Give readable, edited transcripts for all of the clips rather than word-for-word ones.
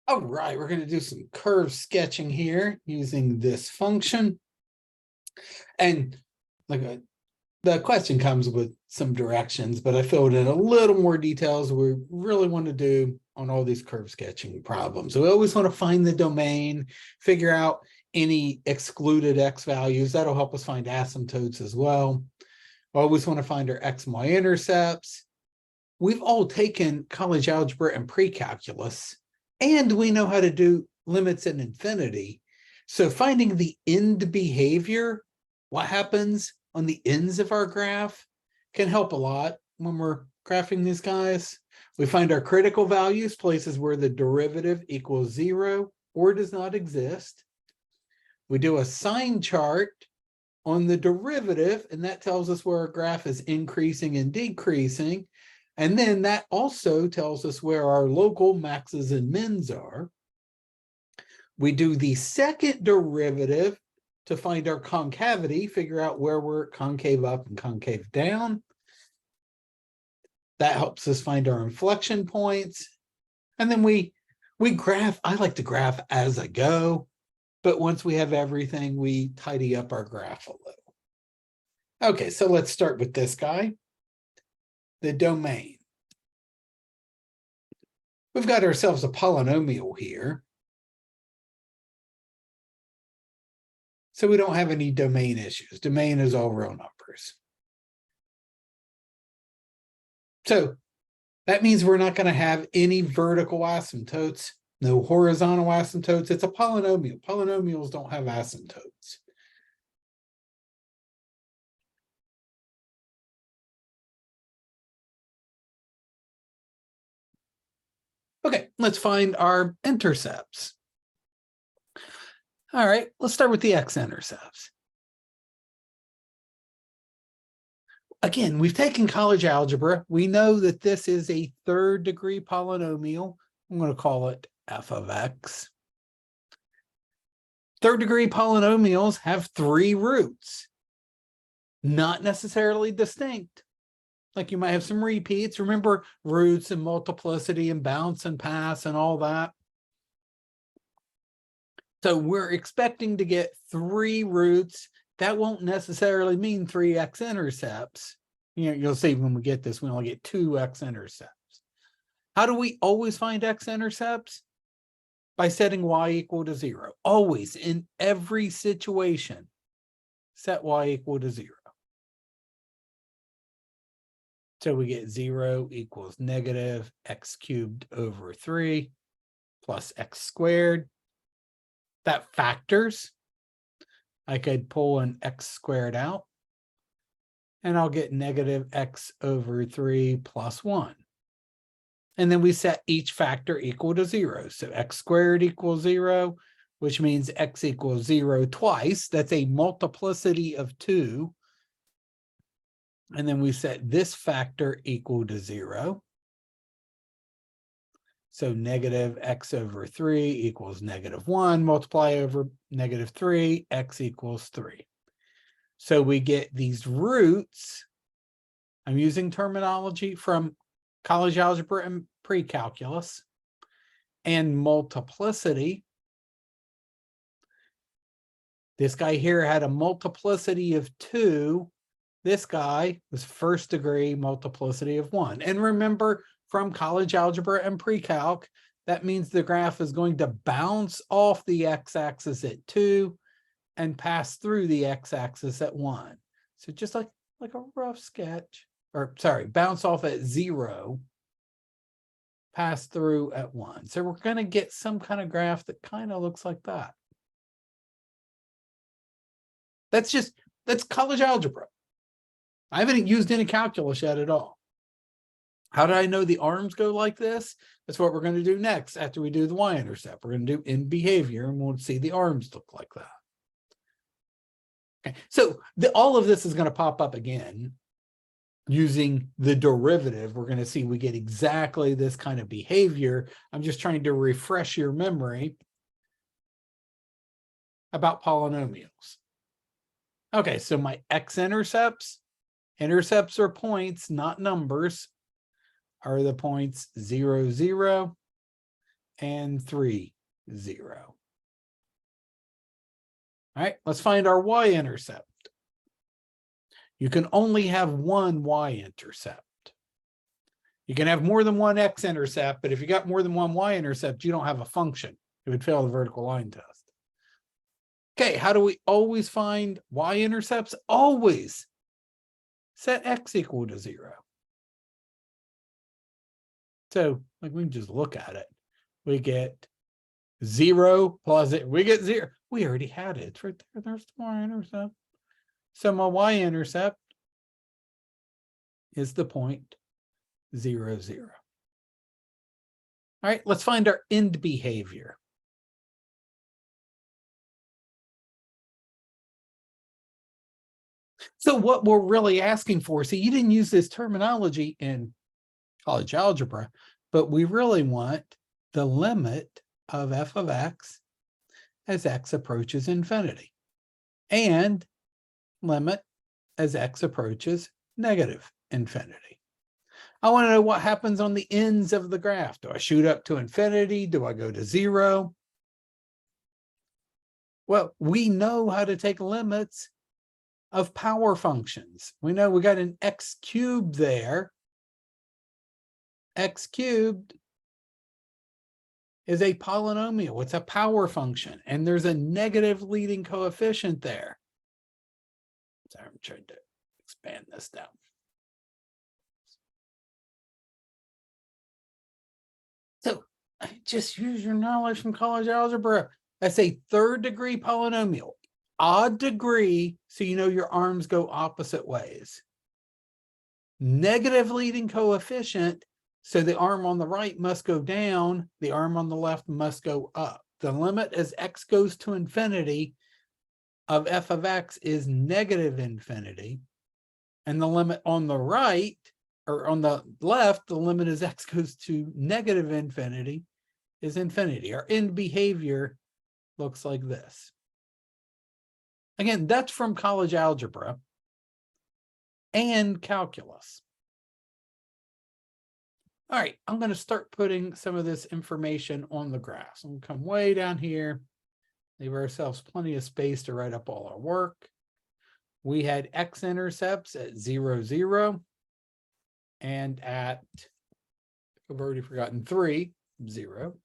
All right, we're going to do some curve sketching here using this function. And like the question comes with some directions, but I filled in a little more details we really want to do on all these curve sketching problems. So we always want to find the domain, figure out any excluded x values. That'll help us find asymptotes as well. Always want to find our x and y intercepts. We've all taken college algebra and pre-calculus, and we know how to do limits at infinity. So finding the end behavior, what happens on the ends of our graph, can help a lot when we're graphing these guys. We find our critical values, places where the derivative equals 0 or does not exist. We do a sign chart on the derivative, and that tells us where our graph is increasing and decreasing. And then that also tells us where our local maxes and mins are. We do the second derivative to find our concavity, figure out where we're concave up and concave down. That helps us find our inflection points. And then we graph. I like to graph as I go, but once we have everything, we tidy up our graph a little. Okay, so let's start with this guy, the domain. We've got ourselves a polynomial here. So we don't have any domain issues. Domain is all real numbers. So that means we're not going to have any vertical asymptotes, no horizontal asymptotes. It's a polynomial. Polynomials don't have asymptotes. Okay, let's find our intercepts. All right, let's start with the x-intercepts. Again, we've taken college algebra. We know that this is a third-degree polynomial. I'm going to call it f of x. Third-degree polynomials have 3 roots, not necessarily distinct. Like you might have some repeats. Remember roots and multiplicity and bounce and pass and all that. So we're expecting to get 3 roots. That won't necessarily mean 3 x-intercepts. You know, you'll see when we get this, we only get 2 x-intercepts. How do we always find x-intercepts? By setting y equal to 0. Always, in every situation, set y equal to 0. So we get 0 equals negative x cubed over 3 plus x squared. That factors. I could pull an x squared out, and I'll get negative x over 3 plus 1. And then we set each factor equal to 0. So x squared equals 0, which means x equals 0 twice. That's a multiplicity of 2. And then we set this factor equal to 0. So negative x over 3 equals negative 1. Multiply over negative 3, x equals 3. So we get these roots. I'm using terminology from college algebra and pre-calculus, and multiplicity. This guy here had a multiplicity of 2. This guy was first degree multiplicity of 1. And remember from college algebra and pre-calc, that means the graph is going to bounce off the x-axis at 2 and pass through the x-axis at 1. So just like a rough sketch, or sorry, bounce off at 0, pass through at 1. So we're going to get some kind of graph that kind of looks like that. That's college algebra. I haven't used any calculus yet at all. How did I know the arms go like this? That's what we're going to do next after we do the y-intercept. We're going to do end behavior, and we'll see the arms look like that. Okay, so all of this is going to pop up again using the derivative. We're going to see we get exactly this kind of behavior. I'm just trying to refresh your memory about polynomials. Okay, so my x-intercepts, intercepts are points, not numbers, are the points 0, 0, and 3, 0. All right, let's find our y-intercept. You can only have one y-intercept. You can have more than one x-intercept, but if you got more than one y-intercept, you don't have a function. It would fail the vertical line test. Okay, how do we always find y-intercepts? Always set x equal to 0. So like we can just look at it. We get 0 plus it. We get 0. We already had it. It's right there. There's the y-intercept. So my y-intercept is the point 0, 0. All right, let's find our end behavior. So what we're really asking for, see, you didn't use this terminology in college algebra, but we really want the limit of f of x as x approaches infinity and limit as x approaches negative infinity. I want to know what happens on the ends of the graph. Do I shoot up to infinity? Do I go to 0? Well, we know how to take limits of power functions. We know we got an x cubed there. X cubed is a polynomial. It's a power function, and there's a negative leading coefficient there. So I'm trying to expand this down. So just use your knowledge from college algebra. That's a third degree polynomial. Odd degree, so you know your arms go opposite ways. Negative leading coefficient, so the arm on the right must go down, the arm on the left must go up. The limit as x goes to infinity of f of x is negative infinity. And the limit on the right, or on the left, the limit as x goes to negative infinity is infinity. Our end behavior looks like this. Again, that's from college algebra and calculus. All right, I'm going to start putting some of this information on the graph. So I'm going to come way down here, leave ourselves plenty of space to write up all our work. We had x-intercepts at 0, 0, and at, I've already forgotten, 3, 0.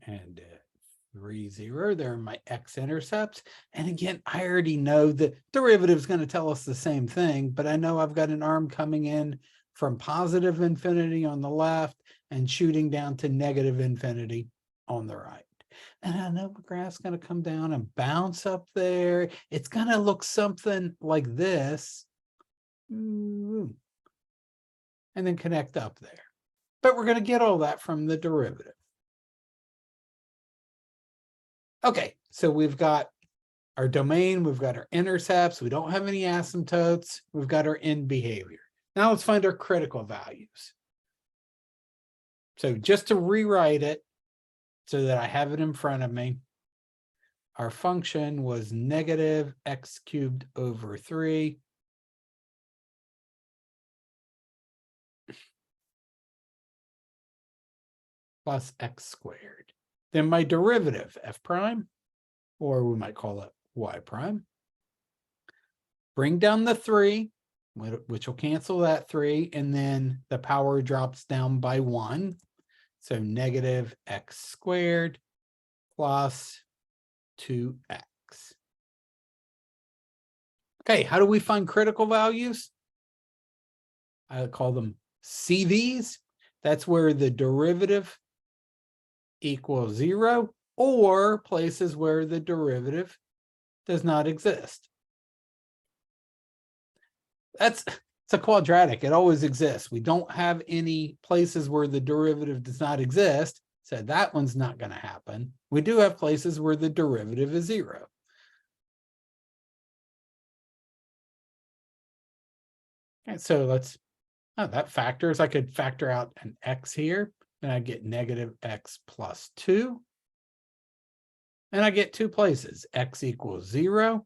And 3, 0, they're my x-intercepts. And again, I already know the derivative is going to tell us the same thing, but I know I've got an arm coming in from positive infinity on the left and shooting down to negative infinity on the right. And I know the graph's going to come down and bounce up there. It's going to look something like this. And then connect up there. But we're going to get all that from the derivative. Okay, so we've got our domain, we've got our intercepts, we don't have any asymptotes, we've got our end behavior. Now let's find our critical values. So just to rewrite it so that I have it in front of me, our function was negative x cubed over 3 plus x squared. Then my derivative, f prime, or we might call it y prime. Bring down the 3, which will cancel that 3, and then the power drops down by 1. So negative x squared plus 2x. Okay, how do we find critical values? I call them CVs. That's where the derivative equals 0, or places where the derivative does not exist. It's a quadratic. It always exists. We don't have any places where the derivative does not exist, so that one's not going to happen. We do have places where the derivative is 0. And so let's, that factors. I could factor out an x here, and I get negative x plus 2. And I get 2 places, x equals 0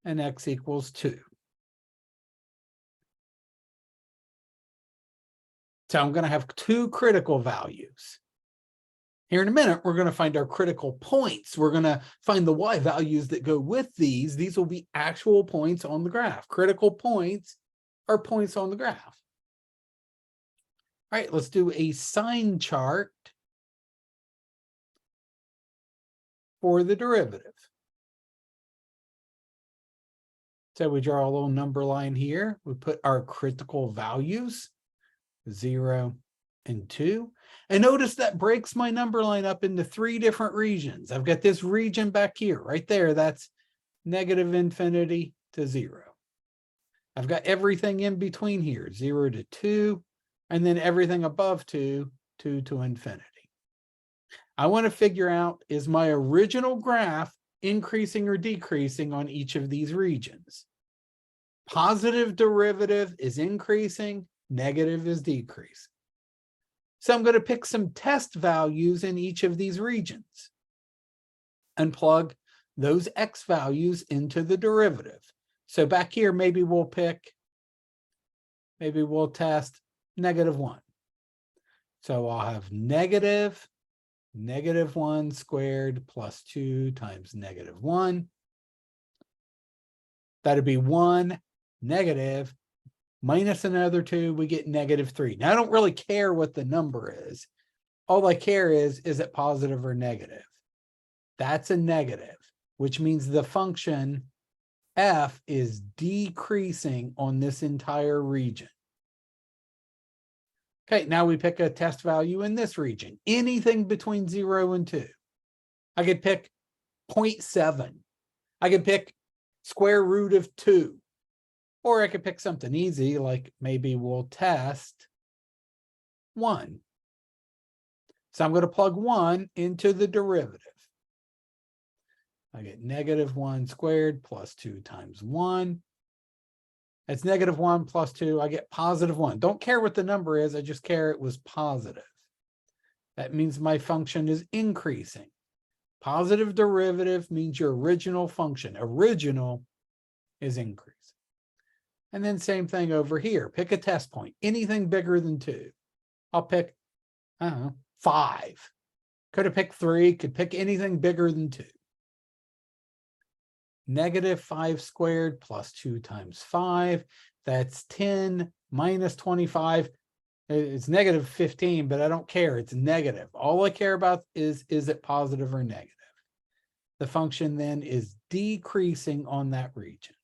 and x equals 2. So I'm going to have two critical values. Here in a minute, we're going to find our critical points. We're going to find the y values that go with these. These will be actual points on the graph. Critical points are points on the graph. All right, let's do a sign chart for the derivative. So we draw a little number line here. We put our critical values, 0 and 2. And notice that breaks my number line up into three different regions. I've got this region back here, right there. That's negative infinity to 0. I've got everything in between here, 0 to 2, and then everything above 2, 2 to infinity. I want to figure out, is my original graph increasing or decreasing on each of these regions? Positive derivative is increasing, negative is decreasing. So I'm going to pick some test values in each of these regions and plug those x values into the derivative. So back here, maybe we'll test -1. So I'll have -1 squared plus 2 times -1. That'd be 1 negative minus another 2, we get -3. Now I don't really care what the number is. All I care is it positive or negative? That's a negative, which means the function f is decreasing on this entire region. Okay, now we pick a test value in this region, anything between 0 and 2. I could pick 0.7. I could pick square root of 2. Or I could pick something easy, like maybe we'll test 1. So I'm going to plug 1 into the derivative. I get -1 squared plus 2 times 1. That's -1 plus 2. I get +1. Don't care what the number is. I just care it was positive. That means my function is increasing. Positive derivative means your original function. Original is increasing. And then same thing over here. Pick a test point. Anything bigger than 2. I'll pick, I don't know, 5. Could have picked 3. Could pick anything bigger than 2. -5 squared plus 2 times 5. That's 10 minus 25. It's -15, but I don't care. It's negative. All I care about is it positive or negative? The function then is decreasing on that region.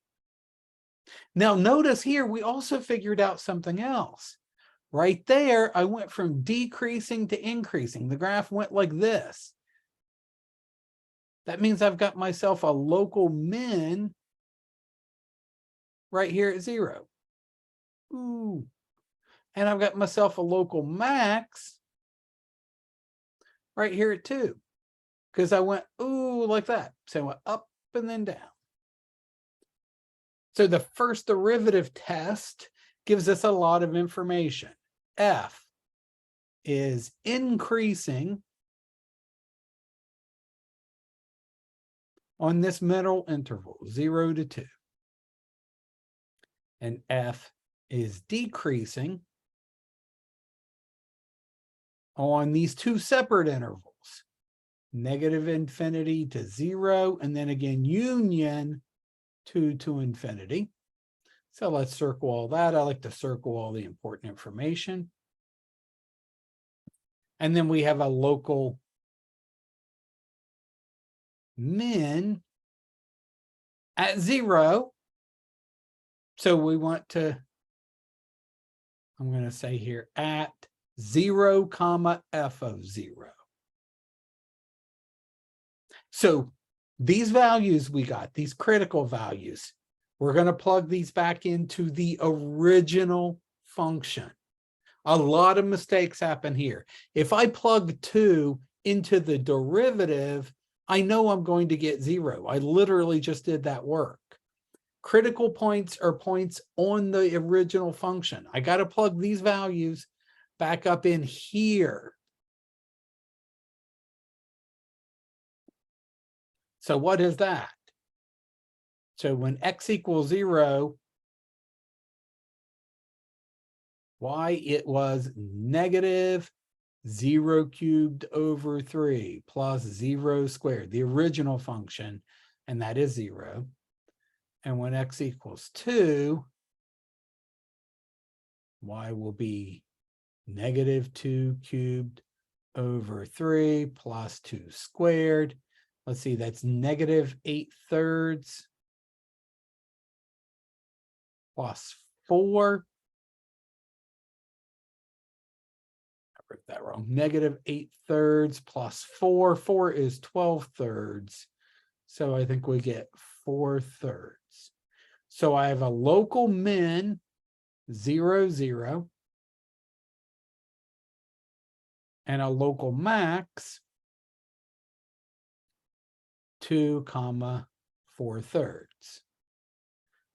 Now notice here, we also figured out something else. Right there, I went from decreasing to increasing. The graph went like this. That means I've got myself a local min right here at 0. Ooh. And I've got myself a local max right here at 2. Because I went, ooh, like that. So I went up and then down. So the first derivative test gives us a lot of information. F is increasing on this middle interval, 0 to 2. And F is decreasing on these two separate intervals, -infinity to 0, and then again, union 2 to infinity. So let's circle all that. I like to circle all the important information. And then we have a local min at 0. So we want to, I'm going to say here, at 0, f of 0. So these values we got, these critical values, we're going to plug these back into the original function. A lot of mistakes happen here. If I plug 2 into the derivative, I know I'm going to get 0. I literally just did that work. Critical points are points on the original function. I got to plug these values back up in here. So what is that? So when x equals 0, why it was negative 0 cubed over 3 plus 0 squared, the original function, and that is 0. And when x equals 2, y will be negative 2 cubed over 3 plus 2 squared. Let's see, that's negative 8/3 plus 4. I wrote that wrong. Negative 8/3 plus 4. 4 is 12/3. So I think we get 4/3. So I have a local min 0, 0. And a local max 2, 4/3.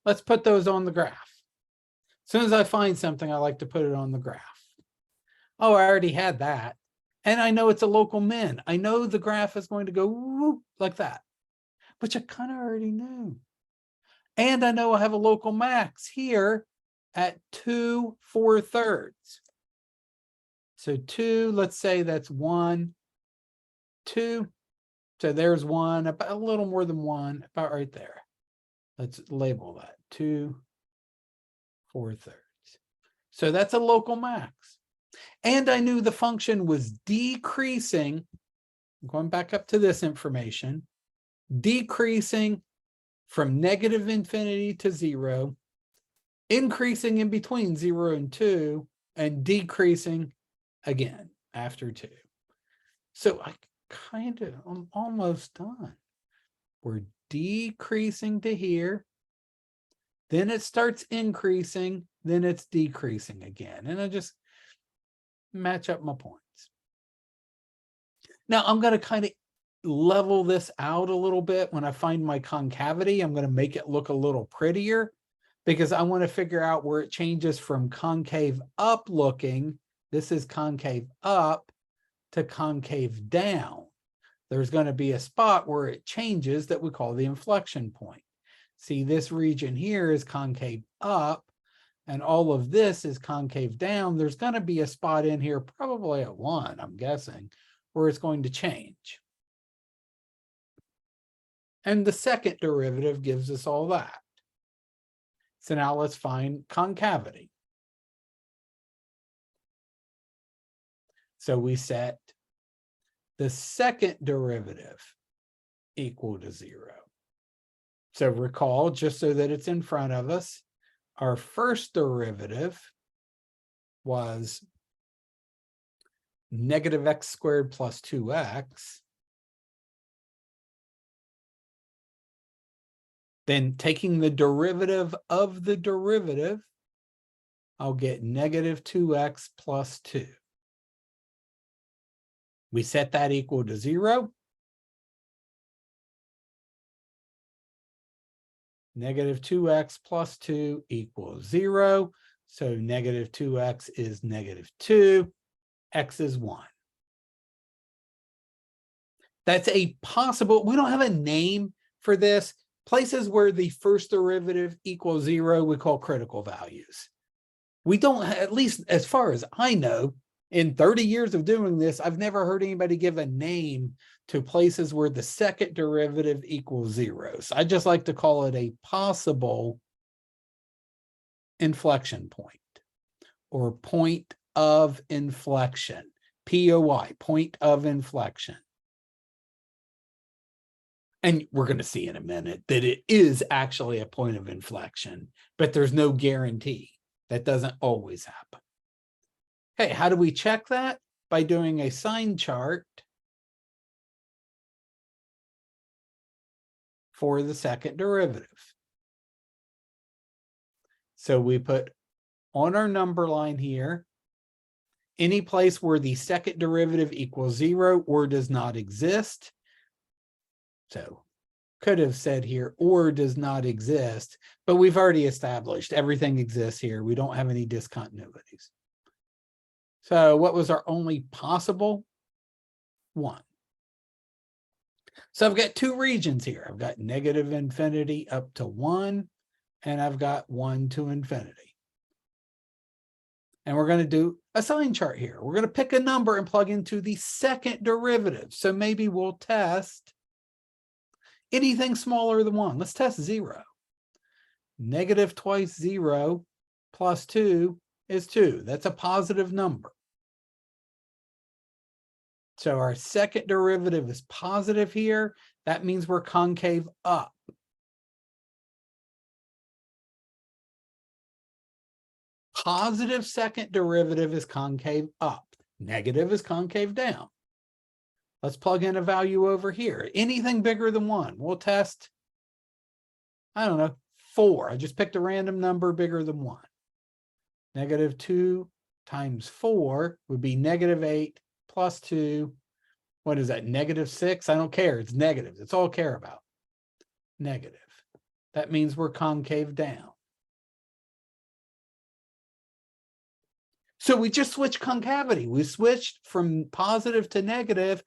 Let's put those on the graph. As soon as I find something, I like to put it on the graph. Oh, I already had that. And I know it's a local min. I know the graph is going to go whoop, like that, which I kind of already knew. And I know I have a local max here at 2 4/3. So 2, let's say that's 1, 2. So there's 1, about a little more than 1, about right there. Let's label that 2 4/3. So that's a local max. And I knew the function was decreasing, going back up to this information, decreasing from negative infinity to 0, increasing in between 0 and 2, and decreasing again after 2. So I'm almost done. We're decreasing to here, then it starts increasing, then it's decreasing again. And I just match up my points. Now I'm going to kind of level this out a little bit. When I find my concavity, I'm going to make it look a little prettier because I want to figure out where it changes from concave up looking. This is concave up to concave down. There's going to be a spot where it changes that we call the inflection point. See, this region here is concave up and all of this is concave down. There's going to be a spot in here, probably at 1, I'm guessing, where it's going to change. And the second derivative gives us all that. So now let's find concavity. So we set the second derivative equal to 0. So recall, just so that it's in front of us, our first derivative was negative x squared plus 2x. Then taking the derivative of the derivative, I'll get negative 2x plus 2. We set that equal to 0. Negative 2x plus 2 equals 0. So negative 2x is negative 2. X is 1. That's a possible, we don't have a name for this. Places where the first derivative equals 0, we call critical values. We don't, at least as far as I know, in 30 years of doing this, I've never heard anybody give a name to places where the second derivative equals 0. So I just like to call it a possible inflection point or point of inflection, POI, point of inflection. And we're going to see in a minute that it is actually a point of inflection, but there's no guarantee. That doesn't always happen. Okay, how do we check that? By doing a sign chart for the second derivative. So we put on our number line here, any place where the second derivative equals 0 or does not exist. So could have said here, or does not exist, but we've already established everything exists here. We don't have any discontinuities. So what was our only possible? 1. So I've got 2 regions here. I've got negative infinity up to 1, and I've got 1 to infinity. And we're going to do a sign chart here. We're going to pick a number and plug into the second derivative. So maybe we'll test anything smaller than 1. Let's test 0. Negative twice 0 plus 2 is 2. That's a positive number. So our second derivative is positive here. That means we're concave up. Positive second derivative is concave up. Negative is concave down. Let's plug in a value over here. Anything bigger than 1. We'll test, I don't know, 4. I just picked a random number bigger than 1. Negative 2 times 4 would be negative 8 plus 2. What is that? Negative 6? I don't care. It's negative. That's all I care about. Negative. That means we're concave down. So we just switched concavity. We switched from positive to negative.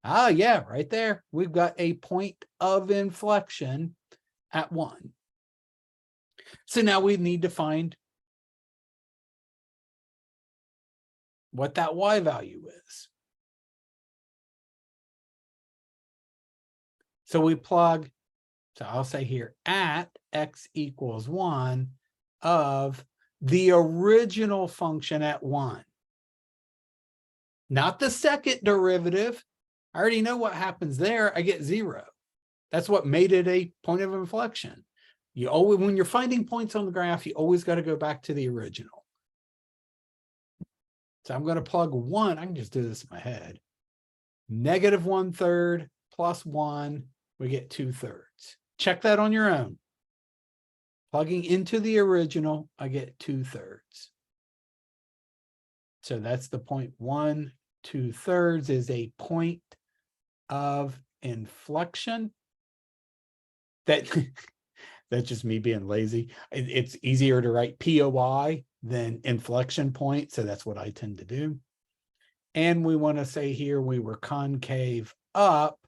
Ah, yeah, right there. We've got a point of inflection at 1. So now we need to find what that y value is. So we plug, so I'll say here, at x equals 1 of the original function at 1. Not the second derivative. I already know what happens there. I get 0. That's what made it a point of inflection. You always, when you're finding points on the graph, you always got to go back to the original. So I'm going to plug 1. I can just do this in my head. Negative 1/3 plus 1, we get 2/3. Check that on your own. Plugging into the original, I get 2/3. So that's the point 1 2/3 is a point of inflection. That's just me being lazy. It's easier to write POI than inflection point, so that's what I tend to do. And we want to say here we were concave up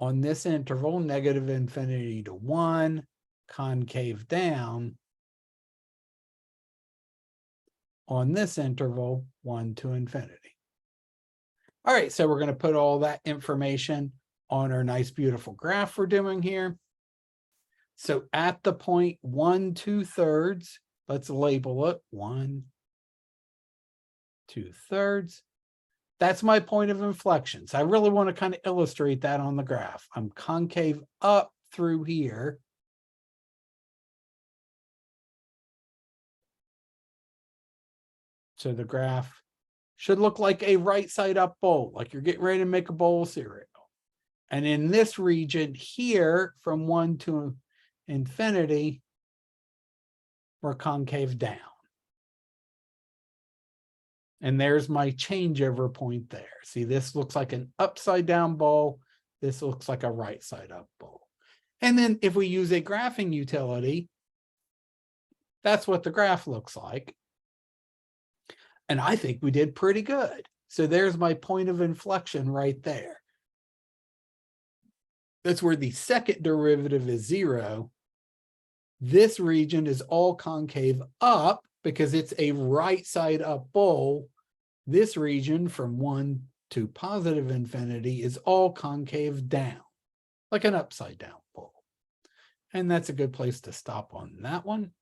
on this interval, negative infinity to 1, concave down on this interval, 1 to infinity. All right, so we're going to put all that information on our nice, beautiful graph we're doing here. So at the point 1 2/3, let's label it 1 2/3. That's my point of inflection. So I really want to kind of illustrate that on the graph. I'm concave up through here. So the graph should look like a right side up bowl, like you're getting ready to make a bowl of cereal. And in this region here, from 1 to infinity, we're concave down. And there's my changeover point there. See, this looks like an upside down bowl. This looks like a right side up bowl. And then if we use a graphing utility, that's what the graph looks like. And I think we did pretty good. So there's my point of inflection right there. That's where the second derivative is 0. This region is all concave up because it's a right side up bowl. This region from 1 to positive infinity is all concave down, like an upside down bowl. And that's a good place to stop on that one.